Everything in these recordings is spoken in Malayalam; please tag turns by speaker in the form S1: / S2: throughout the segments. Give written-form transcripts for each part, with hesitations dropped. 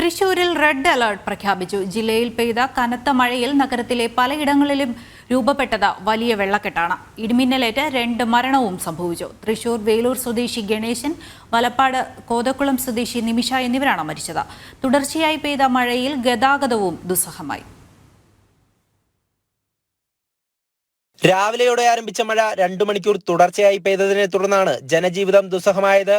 S1: തൃശൂരിൽ റെഡ് അലർട്ട് പ്രഖ്യാപിച്ചു. ജില്ലയിൽ പെയ്ത കനത്ത മഴയിൽ നഗരത്തിലെ പലയിടങ്ങളിലും രൂപപ്പെട്ടത് വലിയ വെള്ളക്കെട്ടാണ്. ഇടിമിന്നലേറ്റ് 2 മരണവും സംഭവിച്ചു. തൃശൂർ വേലൂർ സ്വദേശി ഗണേശൻ, വലപ്പാട് കോതക്കുളം സ്വദേശി നിമിഷ എന്നിവരാണ് മരിച്ചത്. തുടർച്ചയായി പെയ്ത മഴയിൽ ഗതാഗതവും ദുസ്സഹമായി.
S2: രാവിലെയോടെ ആരംഭിച്ച മഴ 2 മണിക്കൂർ തുടർച്ചയായി പെയ്തതിനെ തുടർന്നാണ് ജനജീവിതം ദുസ്സഹമായത്.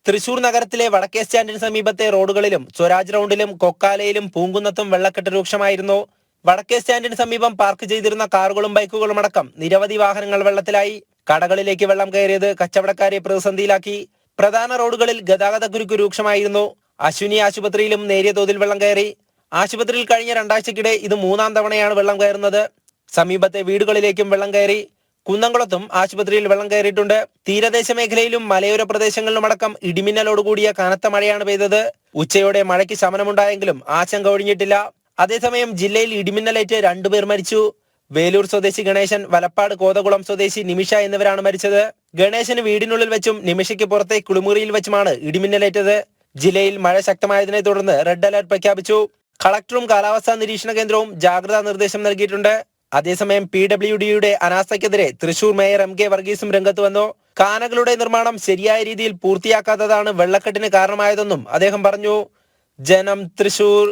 S2: തൃശൂർ നഗരത്തിലെ വടക്കേ സ്റ്റാൻഡിന് സമീപത്തെ റോഡുകളിലും സ്വരാജ് റൗണ്ടിലും കൊക്കാലയിലും പൂങ്കുന്നത്തും വെള്ളക്കെട്ട് രൂക്ഷമായിരുന്നു. വടക്കേ സ്റ്റാൻഡിന് സമീപം പാർക്ക് ചെയ്തിരുന്ന കാറുകളും ബൈക്കുകളും അടക്കം നിരവധി വാഹനങ്ങൾ വെള്ളത്തിലായി. കടകളിലേക്ക് വെള്ളം കയറിയത് കച്ചവടക്കാരെ പ്രതിസന്ധിയിലാക്കി. പ്രധാന റോഡുകളിൽ ഗതാഗതക്കുരുക്ക് രൂക്ഷമായിരുന്നു. അശ്വിനി ആശുപത്രിയിലും നേരിയ തോതിൽ വെള്ളം കയറി. ആശുപത്രിയിൽ കഴിഞ്ഞ 2 ആഴ്ചക്കിടെ ഇത് 3-ാം തവണയാണ് വെള്ളം കയറുന്നത്. സമീപത്തെ വീടുകളിലേക്കും വെള്ളം കയറി. കുന്നംകുളത്തും ആശുപത്രിയിൽ വെള്ളം കയറിയിട്ടുണ്ട്. തീരദേശ മേഖലയിലും മലയോര പ്രദേശങ്ങളിലും അടക്കം ഇടിമിന്നലോടുകൂടിയ കനത്ത മഴയാണ് പെയ്തത്. ഉച്ചയോടെ മഴയ്ക്ക് ശമനമുണ്ടായെങ്കിലും ആശങ്ക ഒഴിഞ്ഞിട്ടില്ല. അതേസമയം ജില്ലയിൽ ഇടിമിന്നലേറ്റ് 2 പേർ മരിച്ചു. വേലൂർ സ്വദേശി ഗണേശൻ, വലപ്പാട് കോതകുളം സ്വദേശി നിമിഷ എന്നിവരാണ് മരിച്ചത്. ഗണേശന് വീടിനുള്ളിൽ വെച്ചും നിമിഷയ്ക്ക് പുറത്തെ കുളിമുറിയിൽ വെച്ചുമാണ് ഇടിമിന്നലേറ്റത്. ജില്ലയിൽ മഴ ശക്തമായതിനെ തുടർന്ന് റെഡ് അലർട്ട് പ്രഖ്യാപിച്ചു. കളക്ടറും കാലാവസ്ഥാ നിരീക്ഷണ കേന്ദ്രവും ജാഗ്രതാ നിർദ്ദേശം നൽകിയിട്ടുണ്ട്. അതേസമയം PWDയുടെ അനാസ്ഥയ്ക്കെതിരെ തൃശൂർ മേയർ MK വർഗീസും രംഗത്ത് വന്നു. കാനകളുടെ നിർമ്മാണം ശരിയായ രീതിയിൽ പൂർത്തിയാക്കാത്തതാണ് വെള്ളക്കെട്ടിന് കാരണമായതെന്നും അദ്ദേഹം പറഞ്ഞു. ജനം, തൃശൂർ.